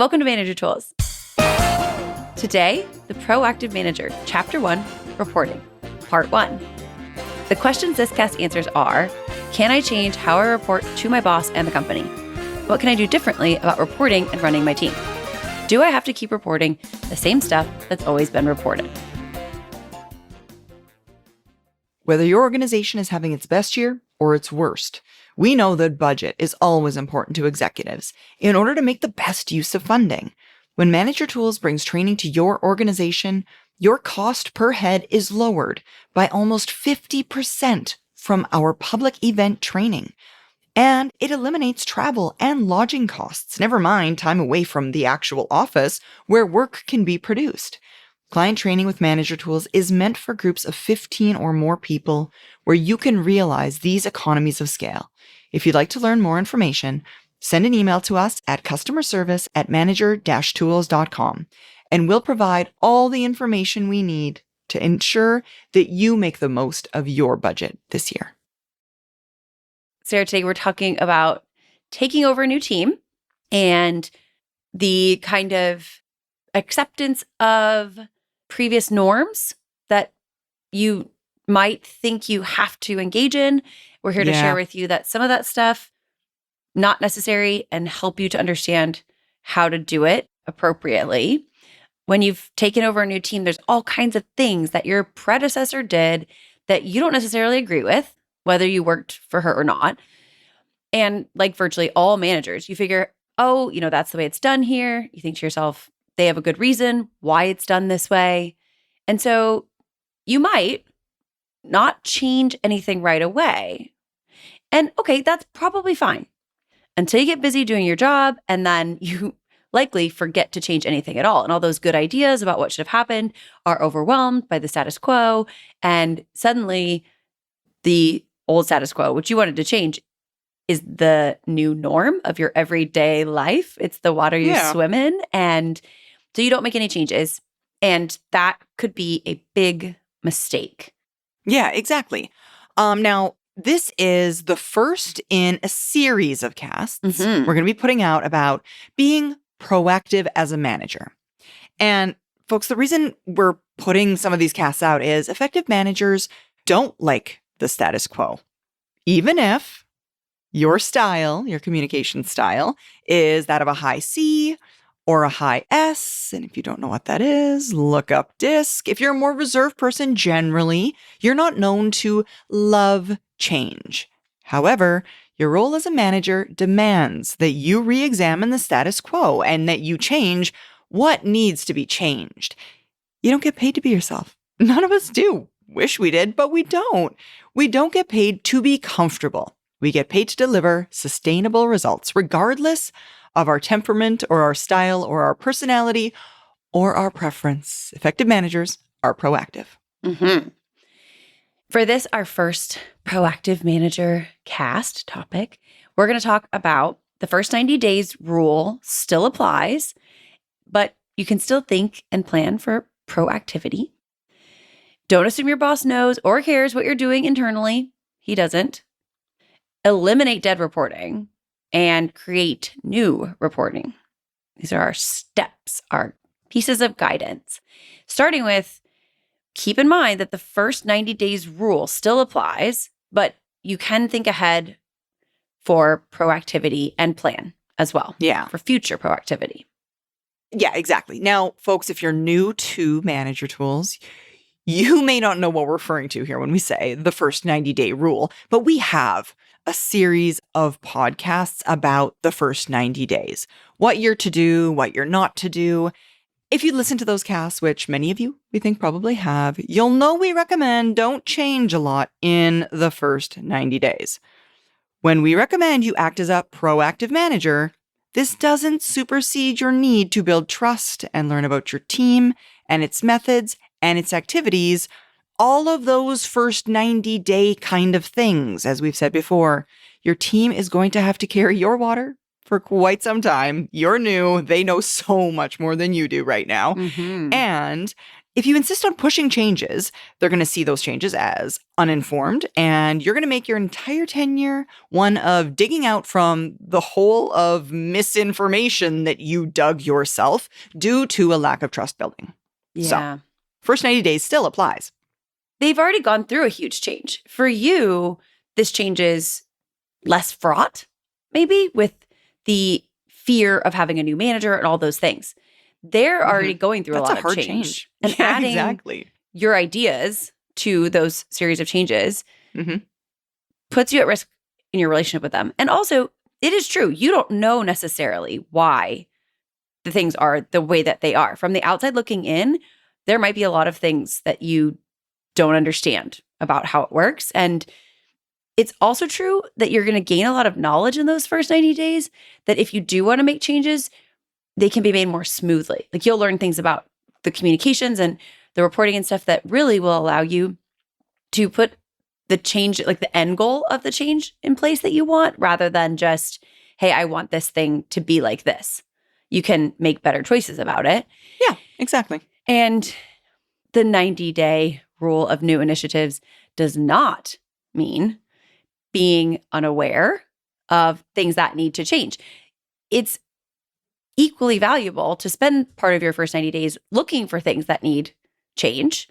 Welcome to Manager Tools. Today, the Proactive Manager, Chapter 1, Reporting, Part 1. The questions this cast answers are, can I change how I report to my boss and the company? What can I do differently about reporting and running my team? Do I have to keep reporting the same stuff that's always been reported? Whether your organization is having its best year or its worst, we know that budget is always important to executives in order to make the best use of funding. When Manager Tools brings training to your organization, your cost per head is lowered by almost 50% from our public event training. And it eliminates travel and lodging costs, never mind time away from the actual office where work can be produced. Client training with Manager Tools is meant for groups of 15 or more people where you can realize these economies of scale. If you'd like to learn more information, send an email to us at customerservice@manager-tools.com, and we'll provide all the information we need to ensure that you make the most of your budget this year. Sarah, today we're talking about taking over a new team and the kind of acceptance of previous norms that you might think you have to engage in. We're here to share with you that some of that stuff, not necessary, and help you to understand how to do it appropriately. When you've taken over a new team, there's all kinds of things that your predecessor did that you don't necessarily agree with, whether you worked for her or not. And like virtually all managers, you figure, oh, that's the way it's done here. You think to yourself, they have a good reason why it's done this way. And so you might not change anything right away. And okay, that's probably fine until you get busy doing your job, and then you likely forget to change anything at all. And all those good ideas about what should have happened are overwhelmed by the status quo. And suddenly the old status quo, which you wanted to change, is the new norm of your everyday life. It's the water you swim in. And so you don't make any changes. And that could be a big mistake. Yeah, exactly. Now, this is the first in a series of casts we're going to be putting out about being proactive as a manager. And folks, the reason we're putting some of these casts out is effective managers don't like the status quo. Even if your style, your communication style, is that of a high C or a high S. And if you don't know what that is, look up DISC. If you're a more reserved person, generally, you're not known to love change. However, your role as a manager demands that you re-examine the status quo and that you change what needs to be changed. You don't get paid to be yourself. None of us do. Wish we did, but we don't. We don't get paid to be comfortable. We get paid to deliver sustainable results, regardless of our temperament or our style or our personality or our preference. Effective managers are proactive. For this, our first Proactive Manager cast topic, we're going to talk about the first 90 days rule still applies, but you can still think and plan for proactivity. Don't assume your boss knows or cares what you're doing internally. He doesn't. Eliminate dead reporting and create new reporting. These are our steps, our pieces of guidance. Starting with, keep in mind that the first 90 days rule still applies, but you can think ahead for proactivity and plan as well. Yeah. For future proactivity. Yeah, exactly. Now, folks, if you're new to Manager Tools, you may not know what we're referring to here when we say the first 90-day rule, but we have a series of podcasts about the first 90 days. What you're to do, what you're not to do. If you listen to those casts, which many of you, we think, probably have, you'll know we recommend don't change a lot in the first 90 days. When we recommend you act as a proactive manager, this doesn't supersede your need to build trust and learn about your team and its methods and its activities, all of those first 90-day kind of things. As we've said before, your team is going to have to carry your water for quite some time. You're new. They know so much more than you do right now. Mm-hmm. And If you insist on pushing changes, they're going to see those changes as uninformed, and you're going to make your entire tenure one of digging out from the hole of misinformation that you dug yourself due to a lack of trust building. Yeah. So, first 90 days still applies. They've already gone through a huge change. For you, this change is less fraught, maybe, with the fear of having a new manager and all those things. They're already going through That's a lot hard of change. And Yeah, adding exactly. your ideas to those series of changes Mhm. puts you at risk in your relationship with them. And also, it is true, you don't know necessarily why the things are the way that they are. From the outside looking in, there might be a lot of things that you don't understand about how it works. And it's also true that you're going to gain a lot of knowledge in those first 90 days, that if you do want to make changes, they can be made more smoothly. Like you'll learn things about the communications and the reporting and stuff that really will allow you to put the change, like the end goal of the change in place that you want, rather than just, hey, I want this thing to be like this. You can make better choices about it. Yeah, exactly. And the 90-day rule of new initiatives does not mean being unaware of things that need to change. It's equally valuable to spend part of your first 90 days looking for things that need change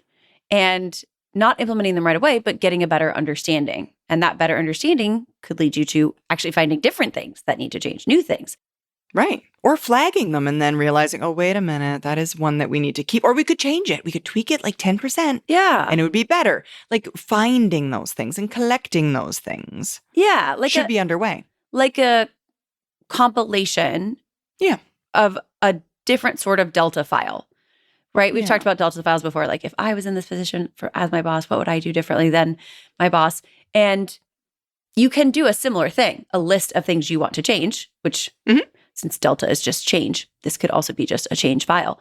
and not implementing them right away, but getting a better understanding. And that better understanding could lead you to actually finding different things that need to change, new things. Right. Or flagging them and then realizing, oh, wait a minute, that is one that we need to keep. Or we could change it. We could tweak it like 10%. Yeah. And it would be better. Like finding those things and collecting those things. Yeah. Like should be underway. Like a compilation of a different sort of Delta file, right? We've talked about Delta files before. Like if I was in this position as my boss, what would I do differently than my boss? And you can do a similar thing, a list of things you want to change, which since Delta is just change, this could also be just a change file.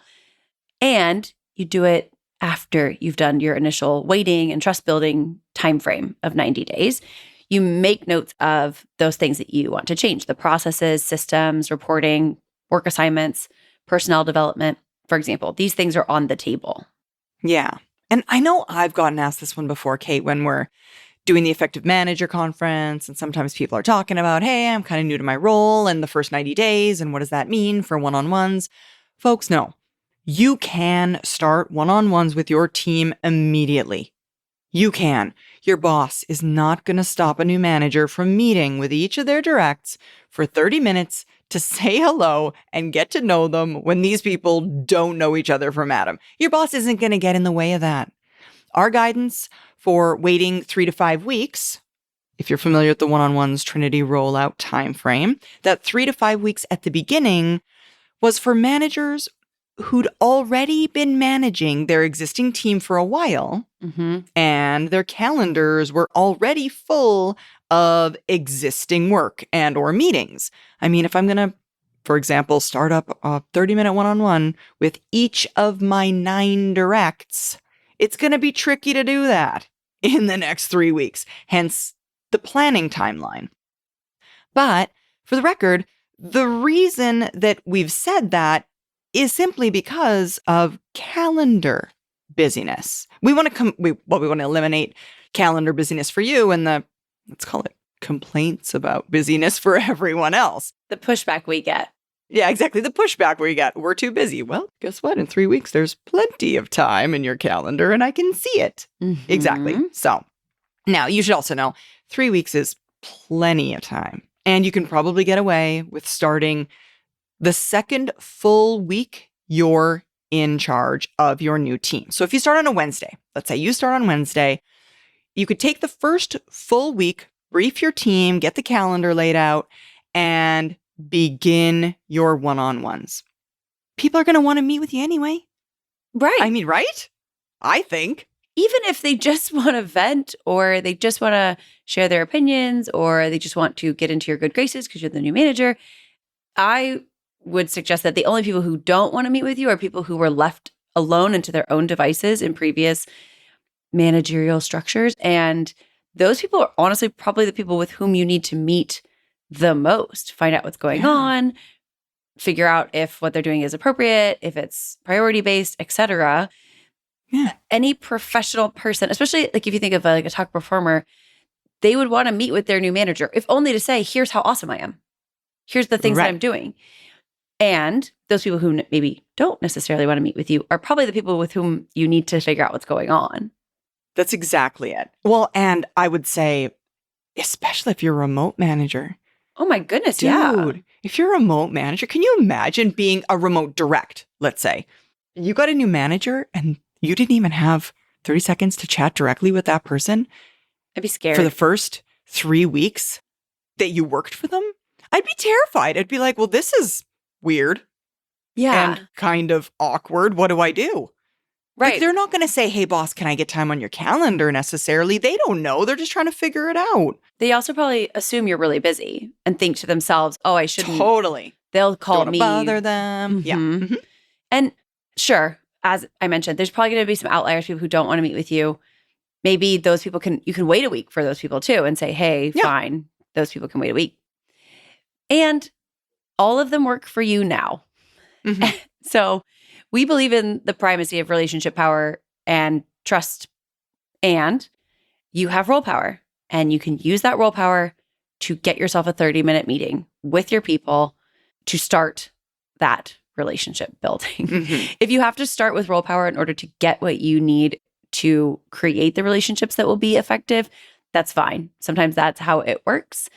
And you do it after you've done your initial waiting and trust building timeframe of 90 days. You make notes of those things that you want to change, the processes, systems, reporting, work assignments, personnel development, for example. These things are on the table. Yeah. And I know I've gotten asked this one before, Kate, when we're doing the Effective Manager Conference, and sometimes people are talking about, hey, I'm kind of new to my role and the first 90 days, and what does that mean for one-on-ones? Folks, no. You can start one-on-ones with your team immediately. You can. Your boss is not going to stop a new manager from meeting with each of their directs for 30 minutes to say hello and get to know them when these people don't know each other from Adam. Your boss isn't going to get in the way of that. Our guidance for waiting 3 to 5 weeks, if you're familiar with the one-on-ones Trinity rollout timeframe, that 3 to 5 weeks at the beginning was for managers who'd already been managing their existing team for a while, and their calendars were already full of existing work and or meetings. I mean, if I'm going to, for example, start up a 30-minute one-on-one with each of my 9 directs, it's going to be tricky to do that in the next 3 weeks, hence the planning timeline. But for the record, the reason that we've said that is simply because of calendar busyness. We want to we want to eliminate calendar busyness for you and the, let's call it, complaints about busyness for everyone else. The pushback we get. Yeah, exactly. The pushback we get. We're too busy. Well, guess what? In 3 weeks, there's plenty of time in your calendar and I can see it. Exactly. So now you should also know 3 weeks is plenty of time. And you can probably get away with starting the second full week you're in charge of your new team. So if you start on a Wednesday, let's say you start on Wednesday, you could take the first full week, brief your team, get the calendar laid out, and begin your one-on-ones. People are going to want to meet with you anyway. Right. I mean, right? I think. Even if they just want to vent or they just want to share their opinions or they just want to get into your good graces because you're the new manager, I would suggest that the only people who don't want to meet with you are people who were left alone into their own devices in previous managerial structures. And those people are honestly probably the people with whom you need to meet the most, find out what's going on, figure out if what they're doing is appropriate, if it's priority-based, etc. Yeah. Any professional person, especially like if you think of like a top performer, they would want to meet with their new manager, if only to say, here's how awesome I am. Here's the things that I'm doing. And those people who maybe don't necessarily want to meet with you are probably the people with whom you need to figure out what's going on. That's exactly it. Well, and I would say, especially if you're a remote manager. Oh my goodness, Dude, if you're a remote manager, can you imagine being a remote direct, let's say? You got a new manager and you didn't even have 30 seconds to chat directly with that person I'd be scared. for the first 3 weeks that you worked for them? I'd be terrified. I'd be like, well, this is weird and kind of awkward. What do I do? Right. Like, they're not going to say, hey, boss, can I get time on your calendar necessarily? They don't know. They're just trying to figure it out. They also probably assume you're really busy and think to themselves, oh, I shouldn't. Totally. They'll call Don't me. bother them. Yeah. Mhm. And sure, as I mentioned, there's probably going to be some outliers, people who don't want to meet with you. Maybe those people you can wait a week for those people too and say, hey, fine, those people can wait a week. And all of them work for you now. Mhm. So we believe in the primacy of relationship power and trust. And you have role power. And you can use that role power to get yourself a 30-minute meeting with your people to start that relationship building. Mhm. If you have to start with role power in order to get what you need to create the relationships that will be effective, that's fine. Sometimes that's how it works.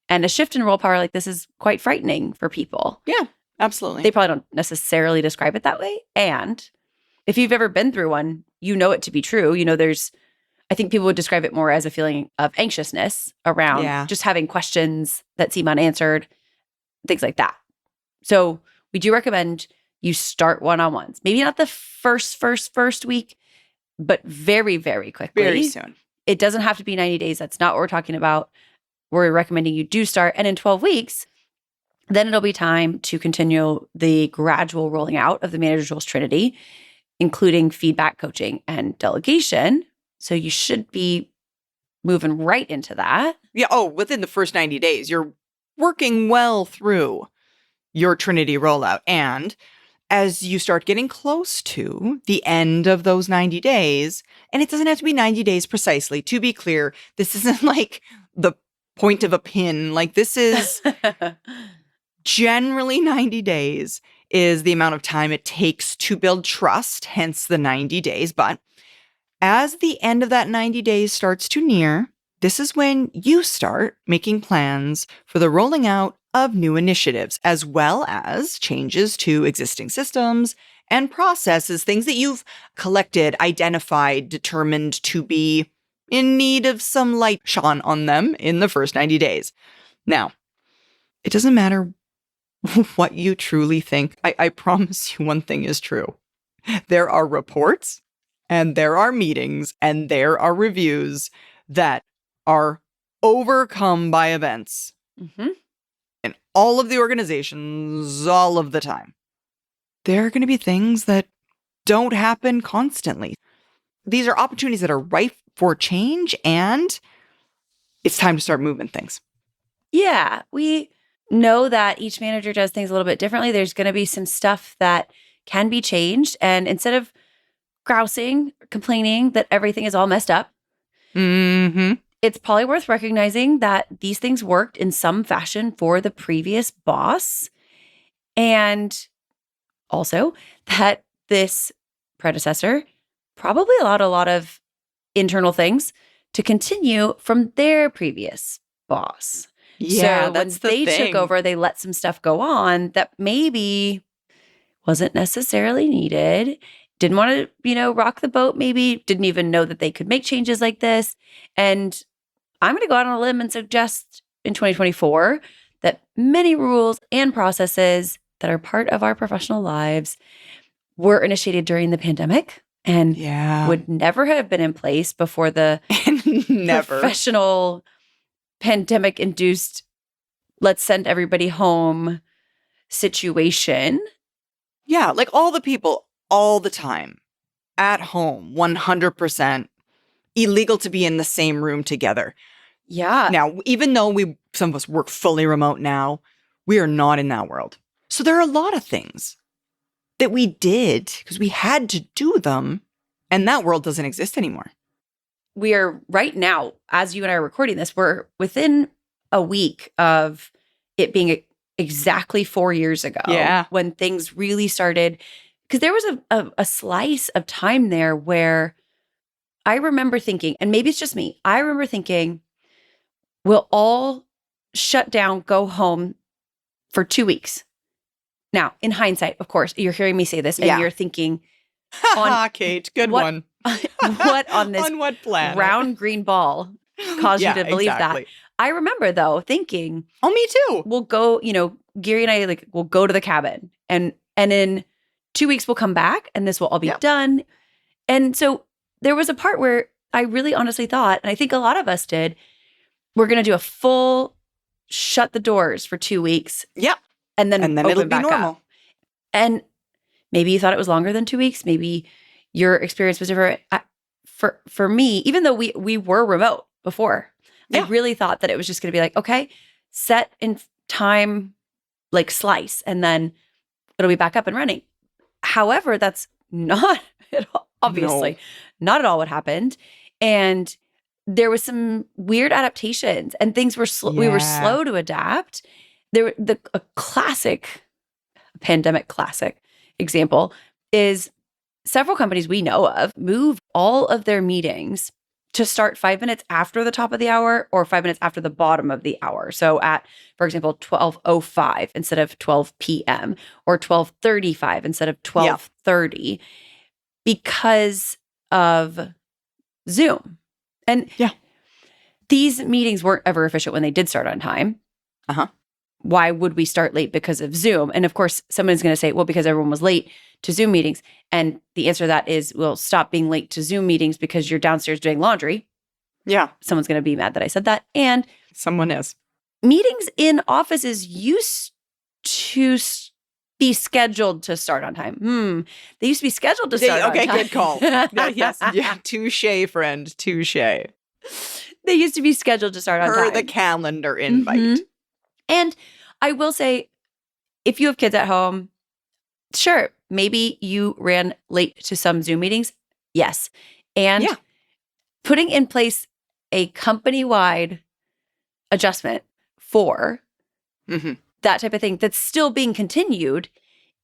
And a shift in role power like this is quite frightening for people. Yeah, absolutely. They probably don't necessarily describe it that way. And if you've ever been through one, you know it to be true. You know, I think people would describe it more as a feeling of anxiousness around just having questions that seem unanswered, things like that. So we do recommend you start one-on-ones. Maybe not the first week, but very, very quickly. Very soon. It doesn't have to be 90 days. That's not what we're talking about. We're recommending you do start. And in 12 weeks, then it'll be time to continue the gradual rolling out of the Manager's Rules Trinity, including feedback, coaching, and delegation. So you should be moving right into that. Yeah. Oh, within the first 90 days, you're working well through your Trinity rollout. And as you start getting close to the end of those 90 days, and it doesn't have to be 90 days precisely, to be clear, this isn't like the point of a pin. Like, this is generally 90 days is the amount of time it takes to build trust, hence the 90 days. But as the end of that 90 days starts to near, this is when you start making plans for the rolling out of new initiatives, as well as changes to existing systems and processes, things that you've collected, identified, determined to be in need of some light shone on them in the first 90 days. Now, it doesn't matter what you truly think. I promise you one thing is true. There are reports and there are meetings and there are reviews that are overcome by events in all of the organizations, all of the time. There are going to be things that don't happen constantly. These are opportunities that are ripe for change, and it's time to start moving things. Yeah, we know that each manager does things a little bit differently. There's going to be some stuff that can be changed. And instead of grousing, complaining that everything is all messed up, it's probably worth recognizing that these things worked in some fashion for the previous boss. And also that this predecessor probably allowed a lot of internal things to continue from their previous boss. Yeah, so that's when they the thing. took over, they let some stuff go on that maybe wasn't necessarily needed. Didn't want to, rock the boat, maybe. Didn't even know that they could make changes like this. And I'm going to go out on a limb and suggest in 2024 that many rules and processes that are part of our professional lives were initiated during the pandemic and would never have been in place before the professional pandemic-induced, let's send everybody home situation. Yeah, like all the people all the time at home, 100% illegal to be in the same room together. Yeah. Now, even though some of us work fully remote now, we are not in that world. So there are a lot of things that we did because we had to do them And that world doesn't exist anymore. We are right now, as you and I are recording this, we're within a week of it being exactly 4 years ago. Yeah. When things really started. Because there was a slice of time there where I remember thinking, and maybe it's just me, I remember thinking, we'll all shut down, go home for 2 weeks. Now, in hindsight, of course, you're hearing me say this and you're thinking, Kate, good what- one. what on this on what planet? round green ball caused you to believe exactly. that? I remember though thinking, Oh, me too. we'll go, Gary and I we'll go to the cabin and in 2 weeks we'll come back and this will all be done. And so there was a part where I really honestly thought, and I think a lot of us did, we're going to do a full shut the doors for 2 weeks. Yep. And then it'll open be back normal. up. And maybe you thought it was longer than 2 weeks. Maybe your experience was different. For me, even though we were remote before, I really thought that it was just going to be like, okay, set in time, slice, and then it'll be back up and running. However, that's not at all, obviously not at all what happened. And there was some weird adaptations and things were we were slow to adapt. A classic pandemic classic example is several companies we know of moved all of their meetings to start 5 minutes after the top of the hour or 5 minutes after the bottom of the hour. So at, for example, 12:05 instead of 12 p.m. or 12:35 instead of 12:30 because of Zoom. And these meetings weren't ever efficient when they did start on time. Why would we start late because of Zoom? And of course, someone's going to say, well, because everyone was late to Zoom meetings. And the answer to that is, well, stop being late to Zoom meetings because you're downstairs doing laundry. Yeah. Someone's going to be mad that I said that. And someone is. Meetings in offices used to be scheduled to start on time. They used to be scheduled to start on time. Okay, good call. Yes. Yeah. Touche, friend. Touche. They used to be scheduled to start on time. Per the calendar invite. And I will say, if you have kids at home, sure, maybe you ran late to some Zoom meetings. Yes. And putting in place a company-wide adjustment for that type of thing that's still being continued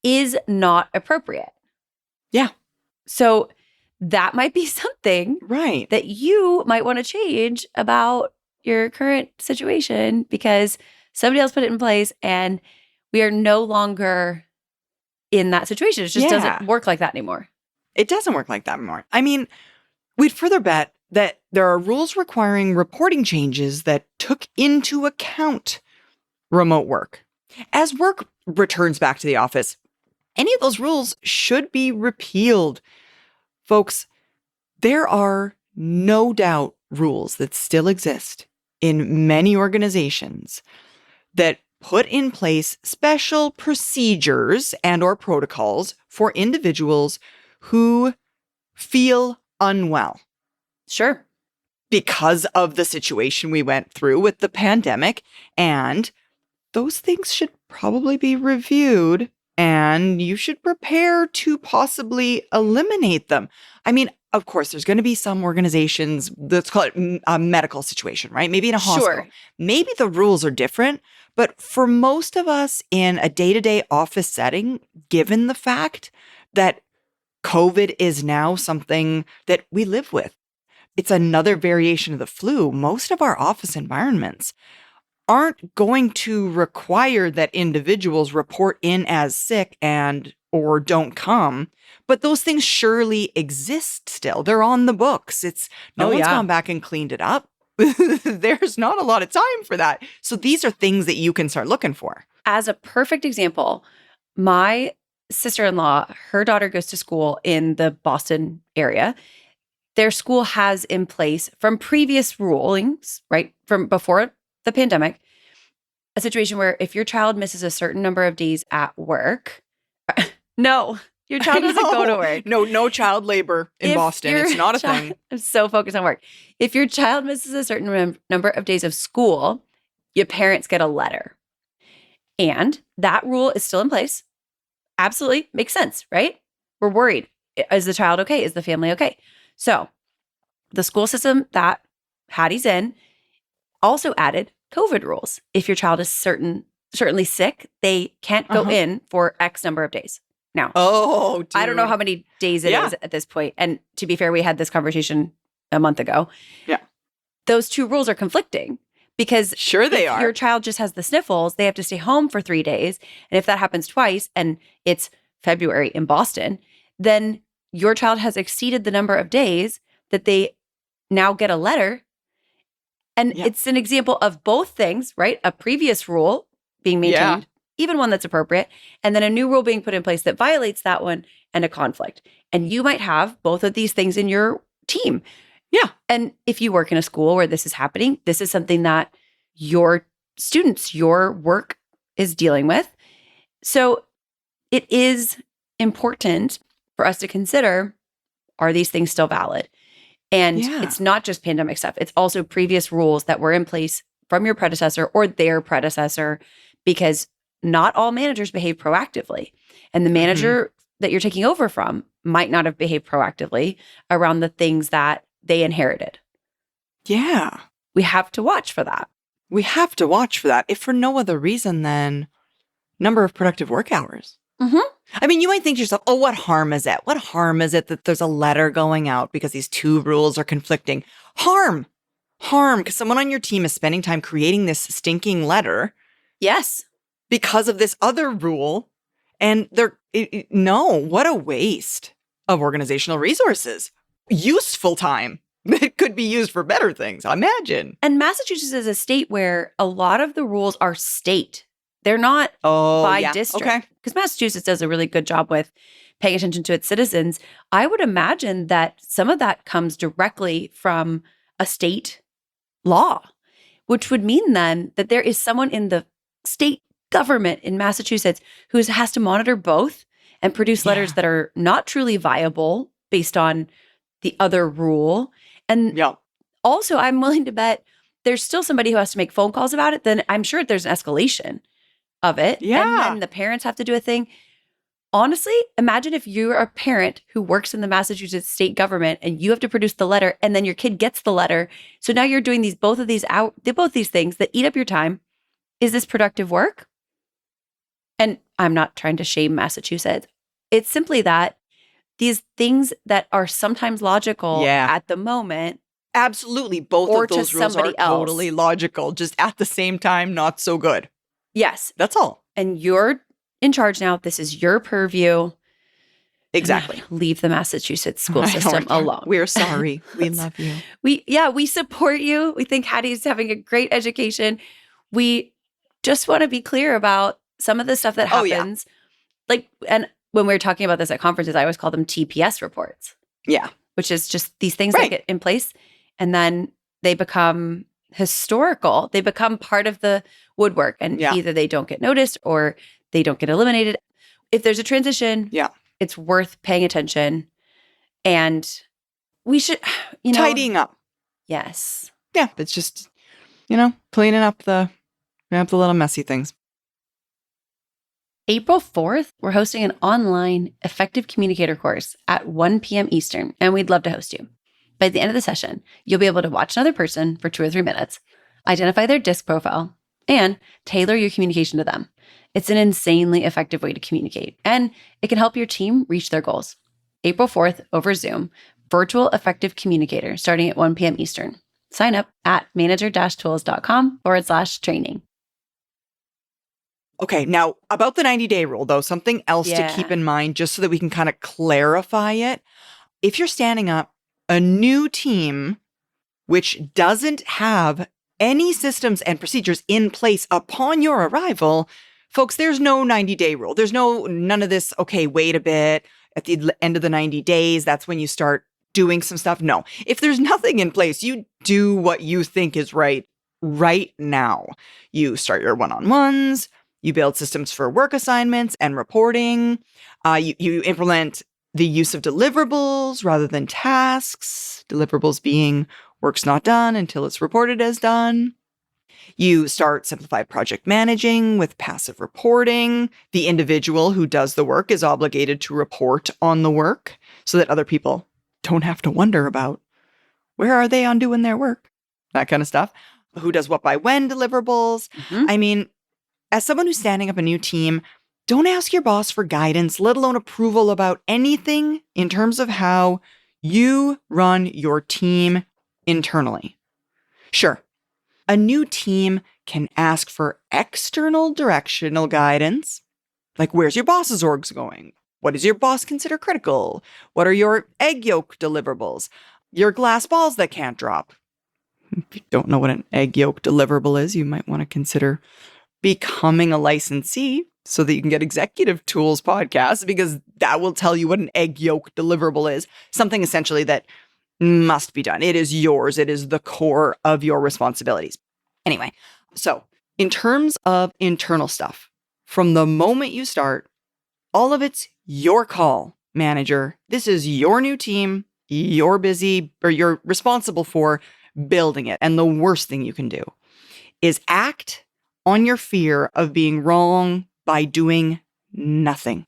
is not appropriate. Yeah. So that might be something that you might want to change about your current situation because somebody else put it in place and we are no longer in that situation. It just doesn't work like that anymore. It doesn't work like that anymore. I mean, we'd further bet that there are rules requiring reporting changes that took into account remote work. As work returns back to the office, any of those rules should be repealed. Folks, there are no doubt rules that still exist in many organizations that put in place special procedures and or protocols for individuals who feel unwell. Sure. Because of the situation we went through with the pandemic. And those things should probably be reviewed and you should prepare to possibly eliminate them. I mean, of course, there's going to be some organizations, let's call it a medical situation, right? Maybe in a hospital. Maybe the rules are different. But for most of us in a day-to-day office setting, given the fact that COVID is now something that we live with, it's another variation of the flu, most of our office environments aren't going to require that individuals report in as sick and or don't come. But those things surely exist still. They're on the books. No one's gone back and cleaned it up. There's not a lot of time for that. So these are things that you can start looking for. As a perfect example, my sister-in-law, her daughter goes to school in the Boston area. Their school has in place from previous rulings, right, from before the pandemic, a situation where if your child misses a certain number of days at work, no, your child doesn't go to work. No child labor in Boston. It's not a thing. I'm so focused on work. If your child misses a certain number of days of school, your parents get a letter. And that rule is still in place. Absolutely. Makes sense, right? We're worried. Is the child okay? Is the family okay? So the school system that Hattie's in also added COVID rules. If your child is certainly sick, they can't go in for X number of days. Now, I don't know how many days it is at this point. And to be fair, we had this conversation a month ago. Yeah. Those two rules are conflicting because sure they are. Your child just has the sniffles, they have to stay home for 3 days. And if that happens twice and it's February in Boston, then your child has exceeded the number of days that they now get a letter. And it's an example of both things, right? A previous rule being maintained, even one that's appropriate, and then a new rule being put in place that violates that one and a conflict. And you might have both of these things in your team. Yeah. And if you work in a school where this is happening, this is something that your students, your work is dealing with. So it is important for us to consider, are these things still valid? And it's not just pandemic stuff. It's also previous rules that were in place from your predecessor or their predecessor, because not all managers behave proactively. And the manager that you're taking over from might not have behaved proactively around the things that they inherited. Yeah. We have to watch for that. We have to watch for that, if for no other reason than number of productive work hours. I mean, you might think to yourself, oh, what harm is it? What harm is it that there's a letter going out because these two rules are conflicting? Harm, because someone on your team is spending time creating this stinking letter. Yes. Because of this other rule. And what a waste of organizational resources. Useful time that could be used for better things, imagine. And Massachusetts is a state where a lot of the rules are state. They're not by district. Okay. Because Massachusetts does a really good job with paying attention to its citizens. I would imagine that some of that comes directly from a state law, which would mean then that there is someone in the state government in Massachusetts who has to monitor both and produce letters that are not truly viable based on the other rule. And also, I'm willing to bet there's still somebody who has to make phone calls about it. Then I'm sure there's an escalation of it. Yeah. And then the parents have to do a thing. Honestly, imagine if you're a parent who works in the Massachusetts state government and you have to produce the letter and then your kid gets the letter. So now you're doing both these things that eat up your time. Is this productive work? And I'm not trying to shame Massachusetts. It's simply that these things that are sometimes logical at the moment. Absolutely. Both of those rules are totally logical. Just at the same time, not so good. Yes. That's all. And you're in charge now. This is your purview. Exactly. Leave the Massachusetts school system alone. We're sorry. We love you. We support you. We think Hattie's having a great education. We just want to be clear about some of the stuff that happens. And when we were talking about this at conferences, I always call them TPS reports. Yeah. Which is just these things that get in place and then they become historical. They become part of the woodwork and either they don't get noticed or they don't get eliminated. If there's a transition, it's worth paying attention. And we should, tidying up. Yes. Yeah. It's just, cleaning up the little messy things. April 4th, we're hosting an online effective communicator course at 1 p.m. Eastern, and we'd love to host you. By the end of the session, you'll be able to watch another person for 2 or 3 minutes, identify their DISC profile, and tailor your communication to them. It's an insanely effective way to communicate, and it can help your team reach their goals. April 4th over Zoom, virtual effective communicator starting at 1 p.m. Eastern. Sign up at manager-tools.com/training. Okay, now about the 90-day rule, though, something else to keep in mind just so that we can kind of clarify it. If you're standing up a new team which doesn't have any systems and procedures in place upon your arrival, folks, there's no 90-day rule. There's none of this, okay, wait a bit. At the end of the 90 days, that's when you start doing some stuff. No, if there's nothing in place, you do what you think is right now. You start your one-on-ones. You build systems for work assignments and reporting. You implement the use of deliverables rather than tasks. Deliverables being work's not done until it's reported as done. You start simplified project managing with passive reporting. The individual who does the work is obligated to report on the work. so that other people don't have to wonder about where are they on doing their work, that kind of stuff. Who does what by when deliverables. I mean, as someone who's standing up a new team, don't ask your boss for guidance, let alone approval about anything in terms of how you run your team internally. Sure, a new team can ask for external directional guidance, like where's your boss's orgs going? What does your boss consider critical? What are your egg yolk deliverables? Your glass balls that can't drop. If you don't know what an egg yolk deliverable is, you might want to consider becoming a licensee so that you can get Executive Tools podcasts, because that will tell you what an egg yolk deliverable is. Something essentially that must be done. It is yours. It is the core of your responsibilities. Anyway, so in terms of internal stuff, from the moment you start, all of it's your call, manager. This is your new team. You're busy, or you're responsible for building it. And the worst thing you can do is act on your fear of being wrong by doing nothing.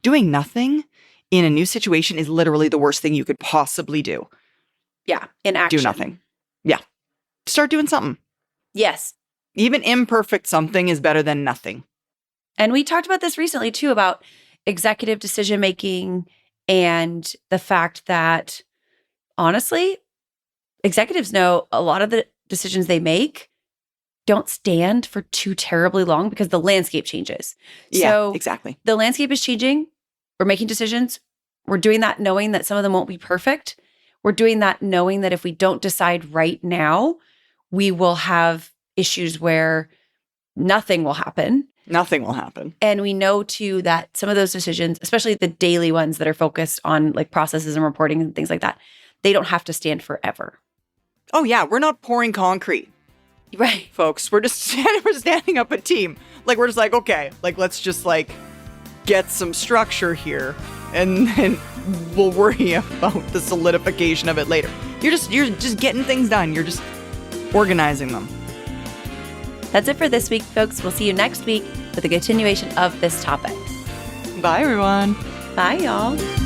Doing nothing in a new situation is literally the worst thing you could possibly do. Yeah, inaction. Do nothing. Yeah. Start doing something. Yes. Even imperfect something is better than nothing. And we talked about this recently too, about executive decision making and the fact that, honestly, executives know a lot of the decisions they make don't stand for too terribly long because the landscape changes. Yeah, so exactly. The landscape is changing. We're making decisions. We're doing that knowing that some of them won't be perfect. We're doing that knowing that if we don't decide right now, we will have issues where nothing will happen. Nothing will happen. And we know too that some of those decisions, especially the daily ones that are focused on like processes and reporting and things like that, they don't have to stand forever. Oh yeah, we're not pouring concrete. Right. Folks, we're standing up a team. Like, we're just like, okay, like, let's just like get some structure here and then we'll worry about the solidification of it later. You're just getting things done. You're just organizing them. That's it for this week, folks. We'll see you next week with a continuation of this topic. Bye, everyone. Bye, y'all.